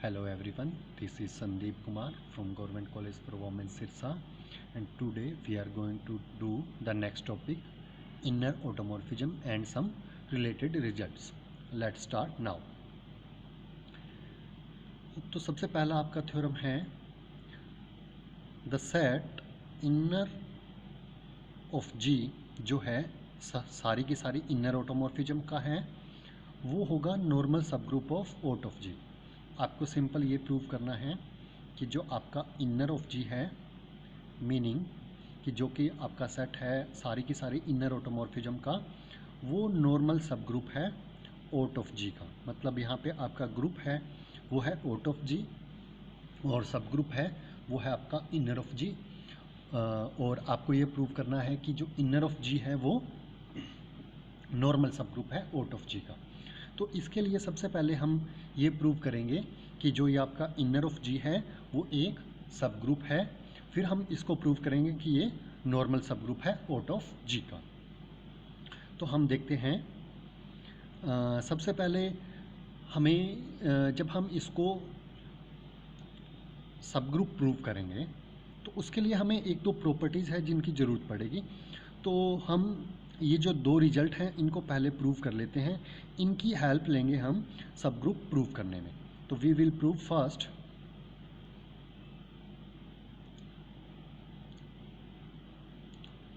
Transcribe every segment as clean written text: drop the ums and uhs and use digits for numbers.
Hello everyone, this is Sandeep Kumar from Government College for Women Sirsa, and today we are going to do the next topic, inner automorphism and some related results. Let's start now. तो सबसे पहला आपका theorem है the set inner of G जो है सारी की सारी इनर ऑटोमॉर्फिज्म का है, वो होगा normal subgroup of Aut of G. आपको सिंपल ये प्रूव करना है कि जो आपका इनर ऑफ जी है, मीनिंग कि जो कि आपका सेट है सारी की सारी इनर ऑटोमॉर्फिज्म का, वो नॉर्मल सब ग्रुप है आउट ऑफ जी का। मतलब यहाँ पे आपका ग्रुप है वो है आउट ऑफ जी और सब ग्रुप है वो है आपका इनर ऑफ जी। और आपको ये प्रूव करना है कि जो इनर ऑफ जी है वो नॉर्मल सब ग्रुप है आउट ऑफ जी का। तो इसके लिए सबसे पहले हम ये प्रूव करेंगे कि जो ये आपका इनर ऑफ जी है वो एक सब ग्रुप है। फिर हम इसको प्रूव करेंगे कि ये नॉर्मल सब ग्रुप है आउट ऑफ जी का। तो हम देखते हैं सबसे पहले हमें जब हम इसको सब ग्रुप प्रूव करेंगे तो उसके लिए हमें एक दो प्रॉपर्टीज़ है जिनकी ज़रूरत पड़ेगी। तो हम ये जो दो रिजल्ट हैं इनको पहले प्रूव कर लेते हैं, इनकी हेल्प लेंगे हम सब ग्रुप प्रूव करने में। तो वी विल प्रूव फर्स्ट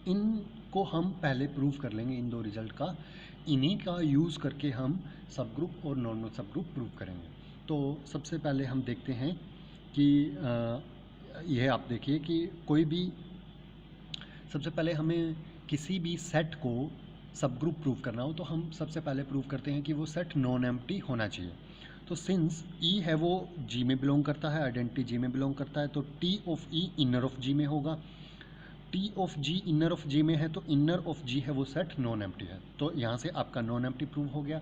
इनको हम पहले प्रूव कर लेंगे, इन दो रिजल्ट का, इन्हीं का यूज़ करके हम सब ग्रुप और नॉर्मल सब ग्रुप प्रूव करेंगे। तो सबसे पहले हम देखते हैं कि यह आप देखिए कि कोई भी, सबसे पहले हमें किसी भी सेट को सब ग्रुप प्रूव करना हो तो हम सबसे पहले प्रूव करते हैं कि वो सेट नॉन एम्प्टी होना चाहिए। तो सिंस ई है वो जी में बिलोंग करता है, आइडेंटिटी जी में बिलोंग करता है, तो T of e inner of G में होगा। T of G inner of G में है तो इनर ऑफ जी है वो सेट नॉन एम्प्टी है। तो यहाँ से आपका नॉन एम्प्टी प्रूव हो गया।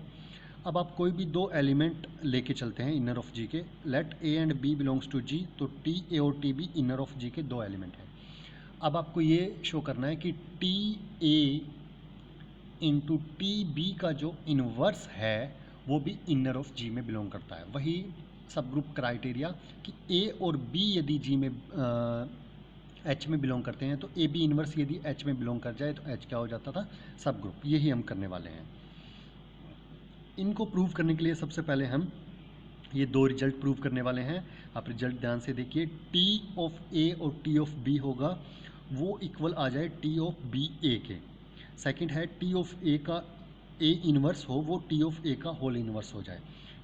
अब आप कोई भी दो एलिमेंट लेके चलते हैं इनर ऑफ जी के, let A and B belongs to G, तो टी ए और T b inner of G के दो एलिमेंट हैं। अब आपको ये शो करना है कि T A into T B का जो इन्वर्स है वो भी इनर ऑफ जी में बिलोंग करता है। वही सब ग्रुप क्राइटेरिया कि ए और बी यदि जी में एच में बिलोंग करते हैं तो ए बी इन्वर्स यदि एच में बिलोंग कर जाए तो एच क्या हो जाता था, सब ग्रुप। यही हम करने वाले हैं। इनको प्रूव करने के लिए सबसे पहले हम ये दो रिजल्ट प्रूव करने वाले हैं। आप रिजल्ट ध्यान से देखिए, टी ऑफ ए और टी ऑफ बी होगा वो इक्वल आ जाए टी ऑफ बी ए के। सेकंड है टी ऑफ ए का ए इन्वर्स हो वो टी ऑफ ए का होल इन्वर्स हो जाए।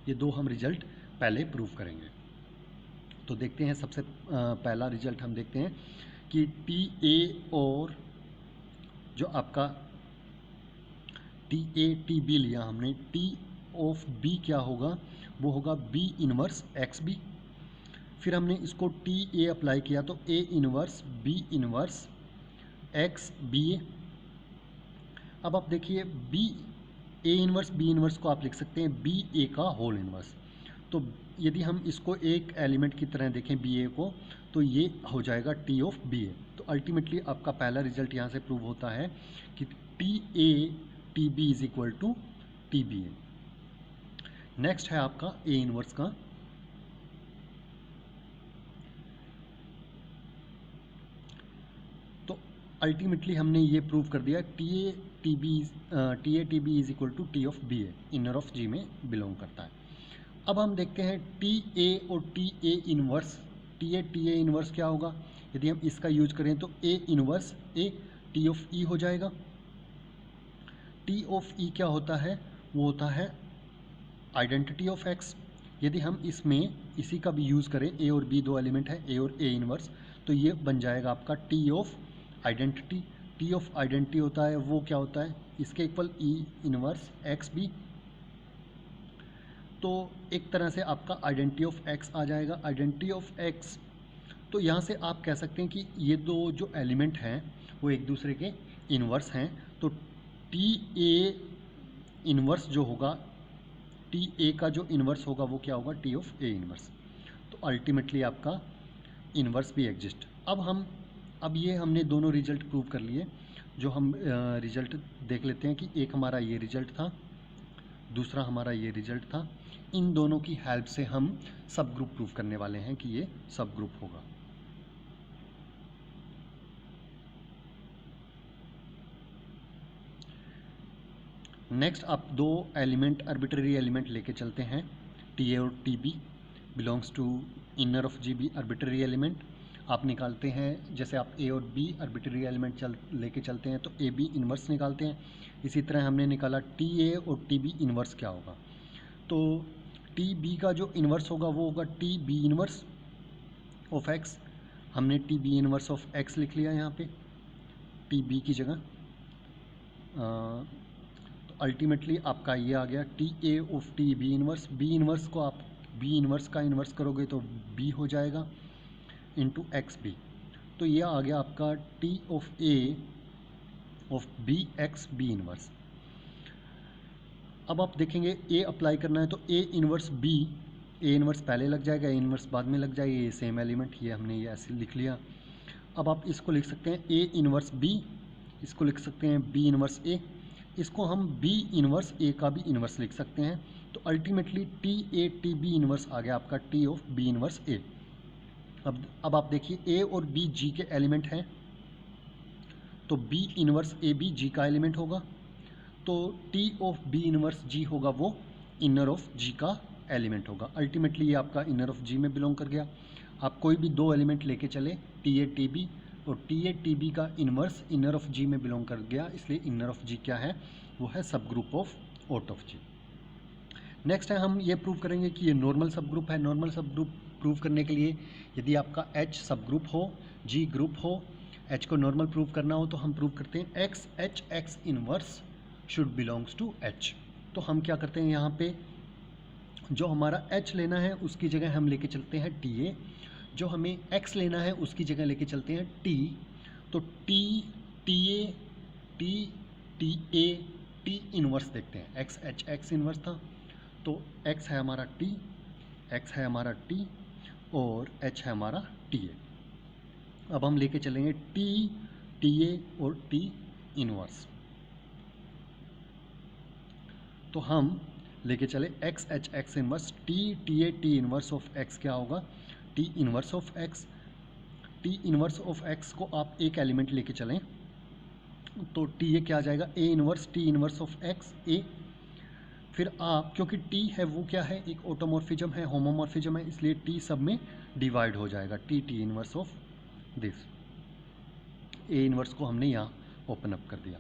ये दो हम रिजल्ट पहले प्रूव करेंगे। तो देखते हैं सबसे पहला रिजल्ट हम देखते हैं कि टी ए और जो आपका टी ए टी बी लिया हमने, टी ऑफ बी क्या होगा, वो होगा बी इन्वर्स एक्स बी। फिर हमने इसको टी ए अप्लाई किया तो ए inverse B inverse x b a. अब आप देखिए बी ए इन्वर्स बी इन्वर्स को आप लिख सकते हैं बी ए का होल इन्वर्स। तो यदि हम इसको एक एलिमेंट की तरह देखें बी ए को तो ये हो जाएगा टी ऑफ बी ए। तो अल्टीमेटली आपका पहला रिजल्ट यहाँ से प्रूव होता है कि T A T B is equal to T B A. Next है आपका ए इन्वर्स का। तो अल्टीमेटली हमने ये प्रूव कर दिया T A T B is equal to T of b a, inner of G में बिलोंग करता है। अब हम देखते हैं टी ए और T A inverse, T A inverse क्या होगा, यदि हम इसका यूज करें तो A inverse A T of ई हो जाएगा। टी ऑफ ई क्या होता है, वो होता है आइडेंटिटी ऑफ एक्स। यदि हम इसमें इसी का भी यूज़ करें, ए और बी दो एलिमेंट है ए और ए इन्वर्स, तो ये बन जाएगा आपका T of identity. T of identity होता है वो क्या होता है, इसके इक्वल ई इन्वर्स एक्स बी। तो एक तरह से आपका आइडेंटिटी ऑफ एक्स आ जाएगा। आइडेंटिटी ऑफ एक्स, तो यहाँ से आप कह सकते हैं कि ये दो जो एलिमेंट हैं वो एक दूसरे के इन्वर्स हैं। तो टी ए इन्वर्स जो होगा, टी ए का जो इन्वर्स होगा वो क्या होगा, टी ऑफ ए इन्वर्स। तो अल्टीमेटली आपका इन्वर्स भी एग्जिस्ट। अब ये हमने दोनों रिजल्ट प्रूव कर लिए। जो हम रिजल्ट देख लेते हैं कि एक हमारा ये रिजल्ट था, दूसरा हमारा ये रिजल्ट था। इन दोनों की हेल्प से हम सब ग्रुप प्रूव करने वाले हैं कि ये सब ग्रुप होगा। नेक्स्ट आप दो एलिमेंट, आर्बिट्ररी एलिमेंट लेके चलते हैं, टी ए और T B belongs to inner of G B arbitrary element. आप निकालते हैं, जैसे आप ए और बी आर्बिट्ररी एलिमेंट लेके चलते हैं तो ए बी इन्वर्स निकालते हैं। इसी तरह हमने निकाला टी ए और टी बी इन्वर्स क्या होगा, तो टी बी का जो इन्वर्स होगा वो होगा T B inverse of x. हमने T B inverse of x लिख लिया यहाँ पे टी बी की जगह। तो अल्टीमेटली आपका ये आ गया T A of T B inverse. B inverse को आप बी इन्वर्स का इन्वर्स करोगे तो बी हो जाएगा इंटू एक्स बी। तो ये आ गया आपका T of A of B X B inverse. अब आप देखेंगे ए अप्लाई करना है तो ए इन्वर्स बी, ए इन्वर्स पहले लग जाएगा, ए इन्वर्स बाद में लग जाएगा, ये सेम एलिमेंट, ये हमने ये ऐसे लिख लिया। अब आप इसको लिख सकते हैं ए इन्वर्स बी, इसको लिख सकते हैं बी इन्वर्स ए, इसको हम बी इन्वर्स ए का भी इन्वर्स लिख सकते हैं। तो ultimately T A T B inverse आ गया आपका T of b inverse a. अब आप देखिए ए और बी जी के एलिमेंट हैं, तो बी इन्वर्स ए भी जी का एलिमेंट होगा, तो टी ऑफ बी इन्वर्स जी होगा वो इनर ऑफ जी का एलिमेंट होगा। अल्टीमेटली ये आपका इनर ऑफ जी में बिलोंग कर गया। आप कोई भी दो एलिमेंट लेके चले टी ए टी बी, और टी ए टी बी का इन्वर्स इनर ऑफ जी में बिलोंग कर गया, इसलिए इनर ऑफ जी क्या है, वो है subgroup of Aut of G. Next है हम ये प्रूव करेंगे कि ये नॉर्मल सब ग्रुप है। नॉर्मल सब ग्रुप प्रूव करने के लिए यदि आपका एच सब ग्रुप हो, जी ग्रुप हो, एच को नॉर्मल प्रूव करना हो तो हम प्रूव करते हैं X H X inverse should belongs to H. तो हम क्या करते हैं, यहाँ पे जो हमारा एच लेना है उसकी जगह हम लेके चलते हैं टी ए, जो हमें एक्स लेना है उसकी जगह लेके चलते हैं टी। तो T T A T T A T inverse देखते हैं, एक्स एच एक्स इनवर्स था तो एक्स है हमारा टी, एक्स है हमारा टी और एच है हमारा टी ए। अब हम लेके चलेंगे टी टी ए और टी इनवर्स। तो हम लेके चले x H X inverse T T A T inverse of x क्या होगा, T inverse of x. T inverse of x को आप एक एलिमेंट लेके चलें तो टी ए क्या आ जाएगा, a inverse T inverse of x a. फिर आप, क्योंकि टी है वो क्या है, एक ऑटोमॉर्फिज्म है, होमोमॉर्फिज्म है, इसलिए टी सब में डिवाइड हो जाएगा, T T inverse of this. A inverse को हमने यहाँ ओपन अप कर दिया,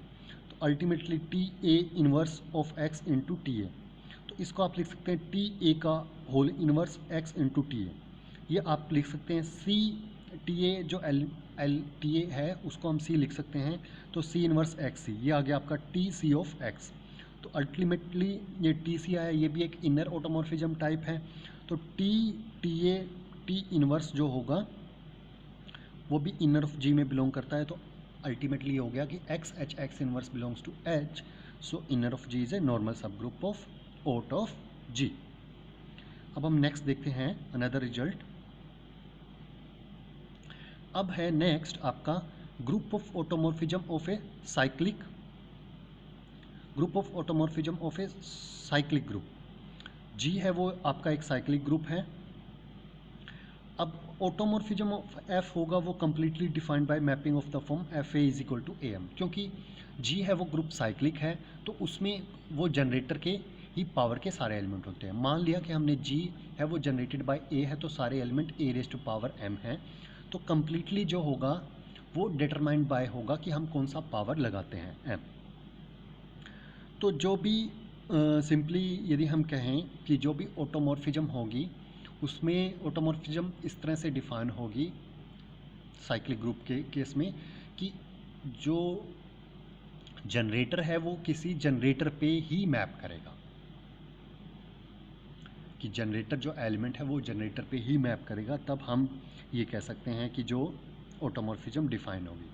तो ultimately T A inverse of X into T ए। तो इसको आप लिख सकते हैं टी ए का whole inverse X into T A. ये आप लिख सकते हैं सी टी ए, जो एल टी ए है उसको हम सी लिख सकते हैं, तो सी इनवर्स एक्स सी, ये आ गया आपका टी सी ऑफ एक्स। तो अल्टीमेटली ये टी सी आया, ये भी एक इनर ऑटोमॉर्फिज्म टाइप है, तो T T A T inverse जो होगा वो भी इनर ऑफ जी में बिलोंग करता है। तो अल्टीमेटली ये हो गया कि X H X inverse belongs to H, so inner of ji is a normal subgroup of Aut of G. अब हम नेक्स्ट देखते हैं अनदर रिजल्ट। अब है नेक्स्ट आपका group of automorphism of a cyclic, group of automorphism of a cyclic group. G है वो आपका एक साइक्लिक ग्रुप है। अब ऑटोमॉर्फिज्म ऑफ एफ होगा वो completely defined by mapping of the form F A is equal to A M. क्योंकि G है वो ग्रुप साइक्लिक है तो उसमें वो जनरेटर के ही पावर के सारे एलिमेंट होते हैं। मान लिया कि हमने जी है वो जनरेटेड बाय ए है तो सारे element A raise to power M है, तो कंप्लीटली जो होगा वो डिटरमाइंड बाय होगा कि हम कौन सा पावर लगाते हैं एम। तो जो भी सिंपली यदि हम कहें कि जो भी ऑटोमॉर्फिज्म होगी उसमें ऑटोमॉर्फिज्म इस तरह से डिफाइन होगी साइक्लिक ग्रुप के केस में कि जो जनरेटर है वो किसी जनरेटर पे ही मैप करेगा, कि जनरेटर जो एलिमेंट है वो जनरेटर पे ही मैप करेगा, तब हम ये कह सकते हैं कि जो ऑटोमॉर्फिज्म डिफाइन होगी।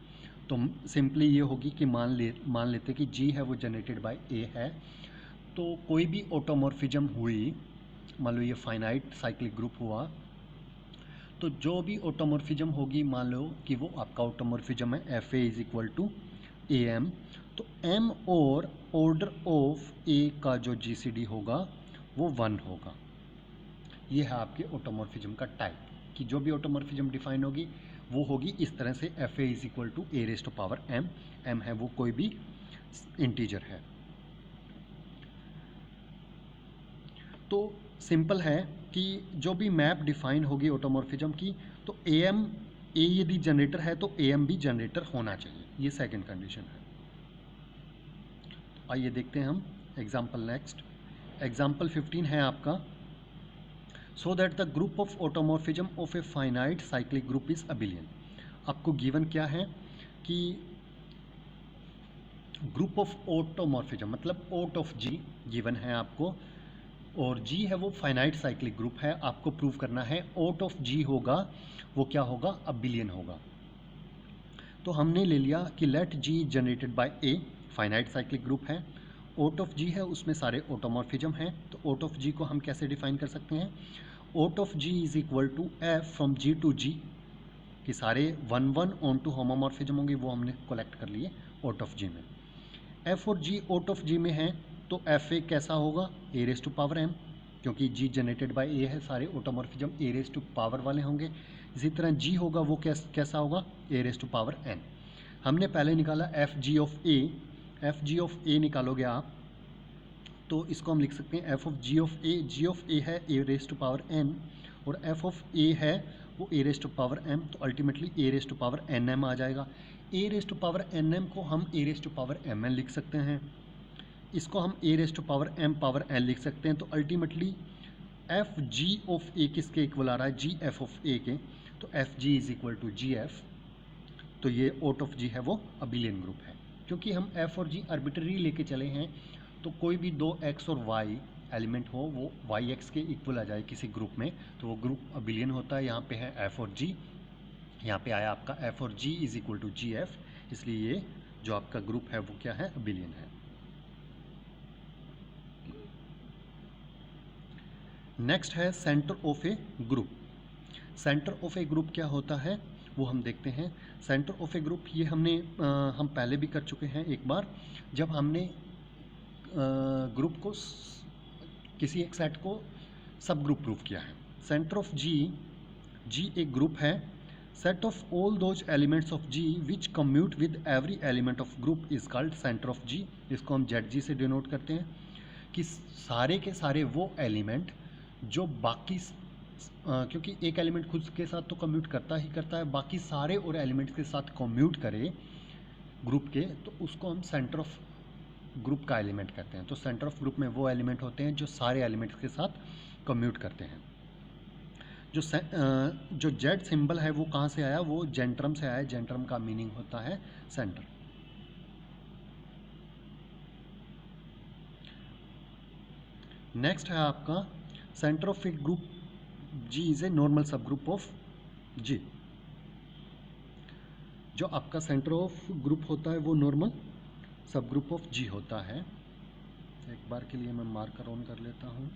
तो सिंपली ये होगी कि मान लेते कि जी है वो जनरेटेड बाय ए है, तो कोई भी ऑटोमॉर्फिज्म हुई, मान लो ये फाइनाइट साइक्लिक ग्रुप हुआ, तो जो भी ऑटोमॉर्फिज्म होगी मान लो कि वो आपका ऑटोमॉर्फिज्म है F A is equal to A M, तो एम और ऑर्डर ऑफ ए का जो जी सी डी होगा वो 1 होगा। ये है आपके ऑटोमॉर्फिज्म का टाइप, कि जो भी ऑटोमॉर्फिज्म डिफाइन होगी वो होगी इस तरह से, F A is equal to A raise to power M. M है वो कोई भी इंटीजर है। तो सिंपल है कि जो भी मैप डिफाइन होगी ऑटोमॉर्फिज्म की, तो ए यदि जनरेटर है तो ए एम भी जनरेटर होना चाहिए, ये सेकंड कंडीशन है। आइए देखते हैं हम एग्जाम्पल नेक्स्ट। एग्जाम्पल 15 है आपका, so that the group of automorphism of A finite cyclic group is abelian. आपको गिवन क्या है कि ग्रुप ऑफ ऑटोमॉर्फिज्म मतलब ओट ऑफ जी गिवन है आपको, और जी है वो फाइनाइट साइक्लिक ग्रुप है। आपको प्रूव करना है ओट ऑफ जी होगा वो क्या होगा, अबिलियन होगा। तो हमने ले लिया कि let G generated by A, finite cyclic group है, ओट ऑफ जी है उसमें सारे ऑटोमॉर्फिज्म हैं। तो ओट ऑफ जी को हम कैसे डिफाइन कर सकते हैं, aut of ji is equal to F from G to G, कि सारे 1 ऑन टू होमोमॉर्फिज्म होंगे, वो हमने कलेक्ट कर लिए ओट ऑफ जी में। एफ और जी ओट ऑफ जी में है, तो एफ ए कैसा होगा, A raise to power M, क्योंकि जी जनरेटेड बाय ए है, सारे automorphism A raise to power वाले होंगे। इसी तरह जी होगा वो कैसा होगा, A raise to power N. हमने पहले निकाला F G of A, F G of A निकालोगे आप तो इसको हम लिख सकते हैं F of G of A, G of A है A raise to power N, और एफ ऑफ ए है वो A raise to power M, तो ultimately A raise to power N M आ जाएगा। A raise to power N M को हम A raise to power M N लिख सकते हैं, इसको हम A raise to power M power N लिख सकते हैं। तो ultimately F G of A किसके इक्वल आ रहा है, जी एफ ऑफ ए के, तो F G is equal to G F. तो ये ओट ऑफ जी है वो अबिलियन ग्रुप है। क्योंकि हम एफ और जी आर्बिट्ररी लेके चले हैं, तो कोई भी दो एक्स और वाई एलिमेंट हो वो वाई एक्स के इक्वल आ जाए किसी ग्रुप में, तो वो ग्रुप अबिलियन होता है। यहाँ पे है एफ और जी, यहाँ पे आया आपका एफ और G is equal to G F, इसलिए ये जो आपका ग्रुप है वो क्या है, अबिलियन है। नेक्स्ट है centre of a group. Centre of a group क्या होता है वो हम देखते हैं। सेंटर ऑफ ए ग्रुप ये हम पहले भी कर चुके हैं एक बार, जब हमने ग्रुप को किसी एक सेट को सब ग्रुप प्रूव किया है। सेंटर ऑफ जी, जी एक ग्रुप है, set of all those elements of G which commute with every element of group is called center of G. इसको हम जेड जी से डिनोट करते हैं, कि सारे के सारे वो एलिमेंट जो बाकी क्योंकि एक एलिमेंट खुद के साथ तो कम्यूट करता ही करता है, बाकी सारे और एलिमेंट्स के साथ कम्यूट करे ग्रुप के, तो उसको हम सेंटर ऑफ ग्रुप का एलिमेंट कहते हैं। तो सेंटर ऑफ ग्रुप में वो एलिमेंट होते हैं जो सारे एलिमेंट्स के साथ कम्यूट करते हैं। जो जेड सिंबल है वो कहाँ से आया, वो जेंट्रम से आया। जेंट्रम का मीनिंग होता है सेंटर। नेक्स्ट है आपका centre of a group G is a normal subgroup of G. जो आपका सेंटर ऑफ ग्रुप होता है वो नॉर्मल सब ग्रुप ऑफ जी होता है। एक बार के लिए मैं मार्कर ऑन कर लेता हूँ।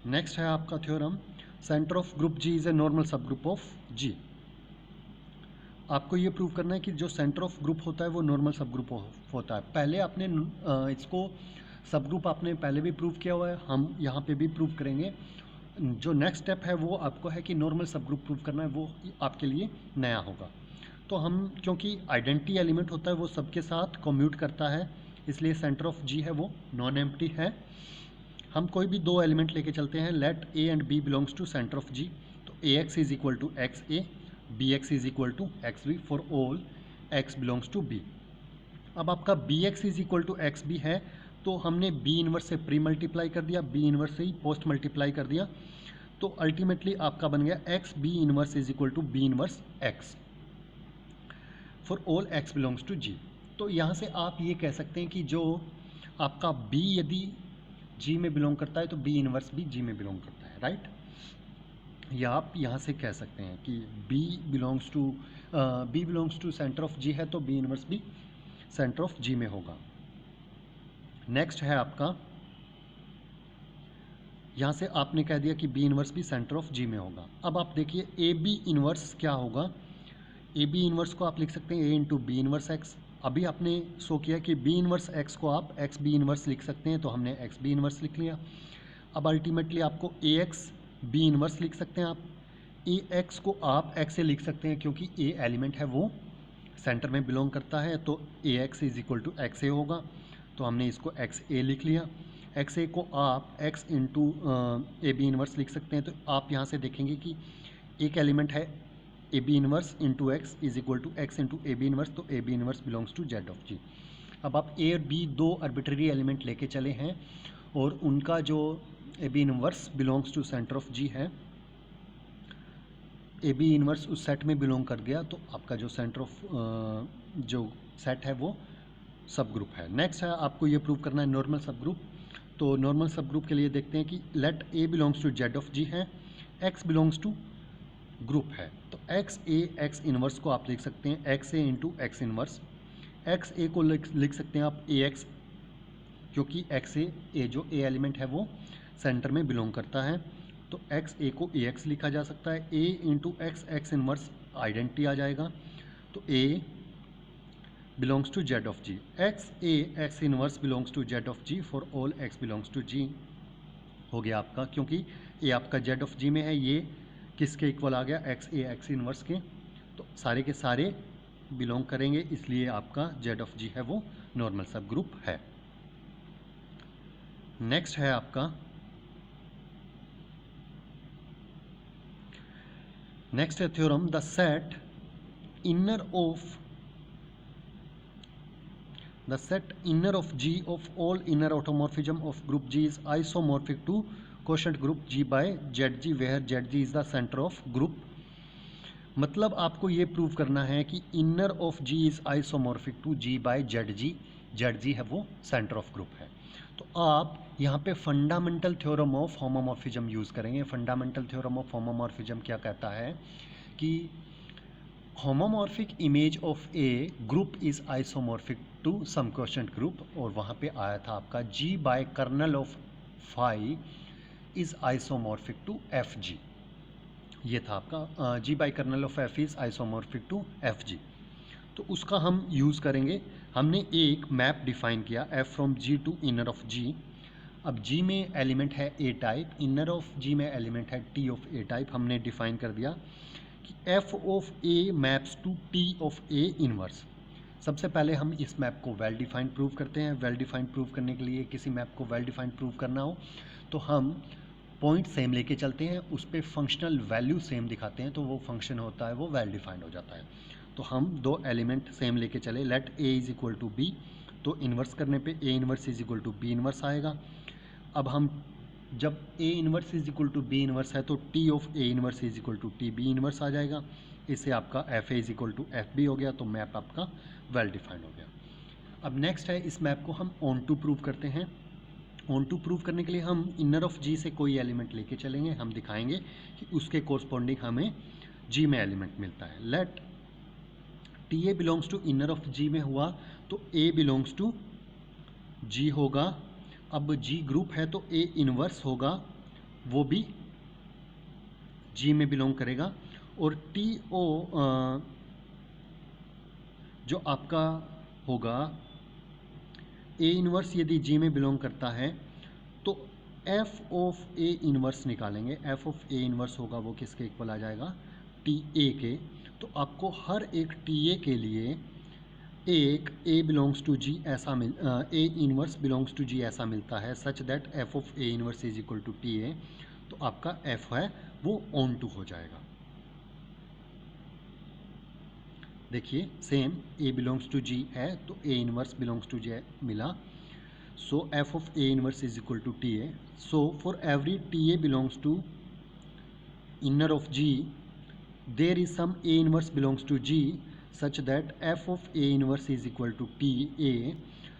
नेक्स्ट है आपका theorem, centre of group G is a normal subgroup of G. आपको ये प्रूव करना है कि जो सेंटर ऑफ ग्रुप होता है वो नॉर्मल सब ग्रुप होता है। पहले आपने इसको सब ग्रुप आपने पहले भी प्रूव किया हुआ है, हम यहाँ पे भी प्रूव करेंगे। जो नेक्स्ट स्टेप है वो आपको है कि नॉर्मल सब ग्रुप प्रूव करना है, वो आपके लिए नया होगा। तो हम क्योंकि आइडेंटिटी एलिमेंट होता है वो सबके साथ कम्यूट करता है, इसलिए सेंटर ऑफ जी है वो नॉन एम्प्टी है। हम कोई भी दो एलिमेंट लेके चलते हैं, let A and B belongs to center of G, तो A X is equal to X A, B X is equal to X B for all X belongs to B. अब आपका B X is equal to X B है, तो हमने B inverse से pre multiply कर दिया, B inverse से ही post multiply कर दिया, तो अल्टीमेटली आपका बन गया X B inverse is equal to B inverse X for all X belongs to G. तो यहाँ से आप ये कह सकते हैं कि जो आपका बी यदि जी में बिलोंग करता है तो बी इनवर्स भी जी में बिलोंग करता है, राइट। या आप यहाँ से कह सकते हैं कि B belongs to center of G है तो बी इनवर्स भी सेंटर ऑफ जी में होगा। नेक्स्ट है आपका, यहाँ से आपने कह दिया कि बी इनवर्स भी सेंटर ऑफ जी में होगा। अब आप देखिए ए बी इनवर्स क्या होगा। ए बी इनवर्स को आप लिख सकते हैं ए इंटू बी इनवर्स एक्स। अभी आपने शो किया कि बी इनवर्स एक्स को आप एक्स बी इनवर्स लिख सकते हैं, तो हमने एक्स बी इनवर्स लिख लिया। अब अल्टीमेटली आपको ए एक्स बी इनवर्स लिख सकते हैं। आप ए एक्स को आप एक्स से लिख सकते हैं क्योंकि ए एलिमेंट है वो सेंटर में बिलोंग करता है, तो A X is equal to X A होगा, तो हमने इसको एक्स ए लिख लिया। एक्स ए को आप X into A B inverse लिख सकते हैं, तो आप यहाँ से देखेंगे कि एक एलिमेंट है A B inverse into X is equal to X into A B inverse, तो A B inverse belongs to Z of G. अब आप ए और बी दो आर्बिट्रेरी एलिमेंट लेके चले हैं और उनका जो A B inverse belongs to center of G है, ए बी इनवर्स उस सेट में बिलोंग कर गया, तो आपका जो सेंटर ऑफ जो सेट है वो सब ग्रुप है। नेक्स्ट है आपको ये प्रूव करना है नॉर्मल सब ग्रुप। तो नॉर्मल सब ग्रुप के लिए देखते हैं कि let A belongs to Z of G है, एक्स बिलोंग्स टू ग्रुप है, तो एक्स ए एक्स इनवर्स को आप लिख सकते हैं x A into x inverse. X A को लिख सकते हैं आप ए एक्स, क्योंकि एक्स ए जो ए एलिमेंट है वो सेंटर में बिलोंग करता है, तो एक्स ए को ए एक्स लिखा जा सकता है। A into X X inverse identity आ जाएगा, तो A belongs to Z of G. X A X inverse belongs to Z of G for all X belongs to G हो गया आपका, क्योंकि ए आपका जेड ऑफ जी में है, ये किसके इक्वल आ गया, एक्स ए एक्स इनवर्स के, तो सारे के सारे बिलोंग करेंगे, इसलिए आपका जेड ऑफ जी है वो नॉर्मल सब ग्रुप है। नेक्स्ट है आपका, नेक्स्ट है theorem the set inner of G of all inner automorphism of group G is isomorphic to quotient group G by ZG where ZG is the center of group। मतलब आपको ये prove करना है कि inner of G is isomorphic to G by ZG, ZG है वो centre of group है। तो आप यहाँ पे fundamental theorem of homomorphism use करेंगे। फंडामेंटल थ्योरम ऑफ होमोमॉर्फिज्म क्या कहता है कि homomorphic image of a group is isomorphic to some quotient group, और वहाँ पे आया था आपका G by kernel of phi is isomorphic to F G. ये था आपका G by kernel of F is isomorphic to F G. तो उसका हम यूज़ करेंगे। हमने एक मैप डिफाइन किया F from G to inner of G। अब G में एलिमेंट है a type, inner of G में एलिमेंट है T ऑफ ए टाइप। हमने डिफाइन कर दिया कि f of a maps to T of A inverse. सबसे पहले हम इस मैप को वेल डिफाइंड प्रूव करते हैं। वेल डिफाइंड प्रूव करने के लिए, किसी मैप को वेल डिफाइंड प्रूव करना हो तो हम पॉइंट सेम लेके चलते हैं, उस पर फंक्शनल वैल्यू सेम दिखाते हैं, तो वो फंक्शन होता है वो वेल डिफाइंड हो जाता है। तो हम दो एलिमेंट सेम लेके चले, let A is equal to B, तो इन्वर्स करने पे A inverse is equal to B inverse आएगा। अब हम जब A inverse is equal to B inverse है तो T of A inverse is equal to T B inverse आ जाएगा। इससे आपका F A is equal to F B हो गया, तो मैप आपका वेल डिफाइंड हो गया। अब नेक्स्ट है इस मैप को हम ऑन टू प्रूव करते हैं। ऑन टू प्रूव करने के लिए हम इनर ऑफ जी से कोई एलिमेंट लेके चलेंगे, हम दिखाएंगे कि उसके कोरस्पॉन्डिंग हमें जी में एलिमेंट मिलता है। Let T A belongs to inner of G में हुआ तो ए बिलोंग्स टू जी होगा। अब जी ग्रुप है तो ए इनवर्स होगा, वो भी जी में बिलोंग करेगा। और टी ओ जो आपका होगा ए इनवर्स यदि जी में बिलोंग करता है तो एफ ऑफ ए इनवर्स निकालेंगे। एफ ऑफ ए इनवर्स होगा वो किसके इक्वल आ जाएगा, टी ए के। तो आपको हर एक टी ए के लिए एक ए बिलोंग्स टू जी ऐसा a inverse belongs to g ऐसा मिलता है, such that f of A inverse is equal to T A. तो आपका एफ है वो ऑन टू हो जाएगा। देखिए same A belongs to G है तो A inverse belongs to G मिला, so F of A inverse is equal to T A. So for every T A belongs to inner of G there is some A inverse belongs to G such that f of a inverse is equal to t a,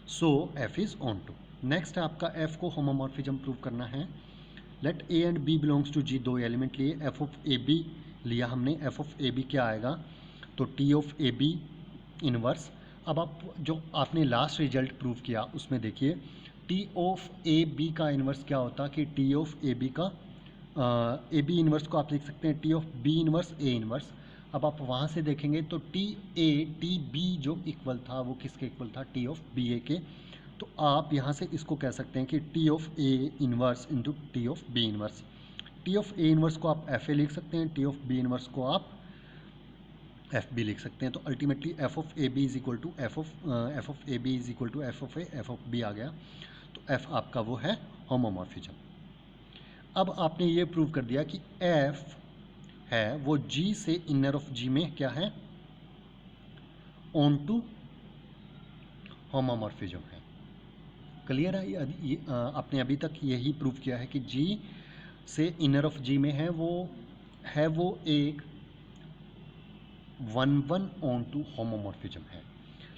so f is on to। Next आपका f को homomorphism prove करना है। Let a and b belongs to g, दो element लिए, f of A b लिया हमने। f of A B क्या आएगा, तो t of A B inverse. अब आप जो आपने लास्ट रिजल्ट प्रूव किया उसमें देखिए टी ऑफ ए बी का इन्वर्स क्या होता कि टी ऑफ ए बी का ए बी इन्वर्स को आप लिख सकते हैं t of b inverse a inverse. अब आप वहाँ से देखेंगे तो टी ए टी बी जो इक्वल था वो किसके इक्वल था, टी ऑफ बी ए के। तो आप यहाँ से इसको कह सकते हैं कि t of A inverse into t of b inverse. T of A inverse को आप एफ ए लिख सकते हैं, टी ऑफ बी इन्वर्स को आप एफ बी लिख सकते हैं। तो ultimately F of A B is equal to F of A B is equal to F of A, F of B आ गया। तो एफ आपका वो है होमोमॉर्फिज्म। अब आपने ये प्रूव कर दिया कि एफ है वो जी से इनर ऑफ जी में क्या है, ऑन टू होमोमॉर्फिज्म है। क्लियर है? आपने अभी तक यही प्रूव किया है कि जी से इनर ऑफ जी में है वो एक 1-1 ऑन टू होमोमॉर्फिज्म है।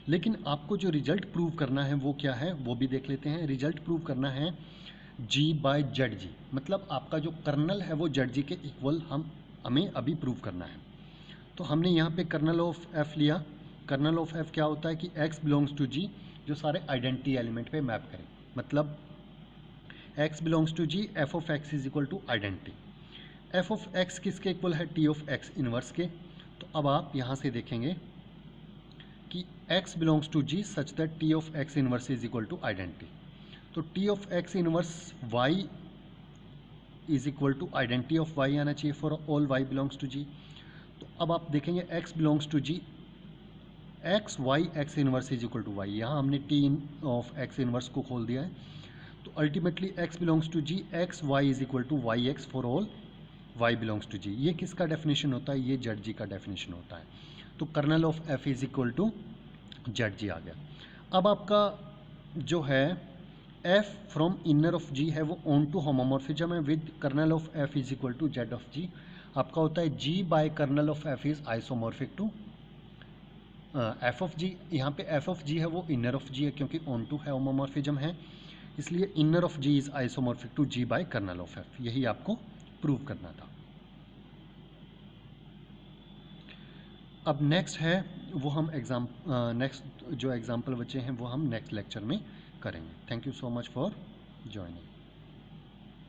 लेकिन आपको जो रिजल्ट प्रूव करना है वो क्या है, वो भी देख लेते हैं। रिजल्ट प्रूव करना है जी बाय जेड जी, मतलब आपका जो कर्नल है वो जेड जी के इक्वल हमें अभी प्रूव करना है। तो हमने यहाँ पे कर्नल ऑफ एफ लिया। कर्नल ऑफ एफ क्या होता है कि x बिलोंग्स टू जी जो सारे आइडेंटिटी एलिमेंट पे मैप करें, मतलब x belongs to G, F of X is equal to identity. F of X किसके इक्वल है, टी ऑफ एक्स इनवर्स के। तो अब आप यहाँ से देखेंगे कि x belongs to G such that T of X inverse is equal to identity. तो T of X inverse y is equal to identity of y आना चाहिए for all y belongs to G. तो अब आप देखेंगे x belongs to ji, x y x inverse is equal to y. यहाँ हमने T of X inverse को खोल दिया है। तो ultimately x belongs to ji, x Y is equal to Y X for all y belongs to G. ये किसका definition होता है, ये जेड जी का डेफिनेशन होता है। तो kernel of f is equal to Z G आ गया। अब आपका जो है f from inner of g है वो ऑन टू होमोमॉर्फिज्म है with kernel of f is equal to Z of g। आपका होता है g by kernel of f is isomorphic to F of G. यहाँ पे एफ ऑफ जी है वो इनर ऑफ जी है क्योंकि ऑन टू है होमोमॉर्फिज्म है, इसलिए inner of ji is isomorphic to g by kernel of f. यही आपको प्रूव करना था। अब नेक्स्ट है वो हम नेक्स्ट जो एग्जाम्पल बचे हैं वो हम नेक्स्ट लेक्चर में करेंगे। Thank you so much for joining.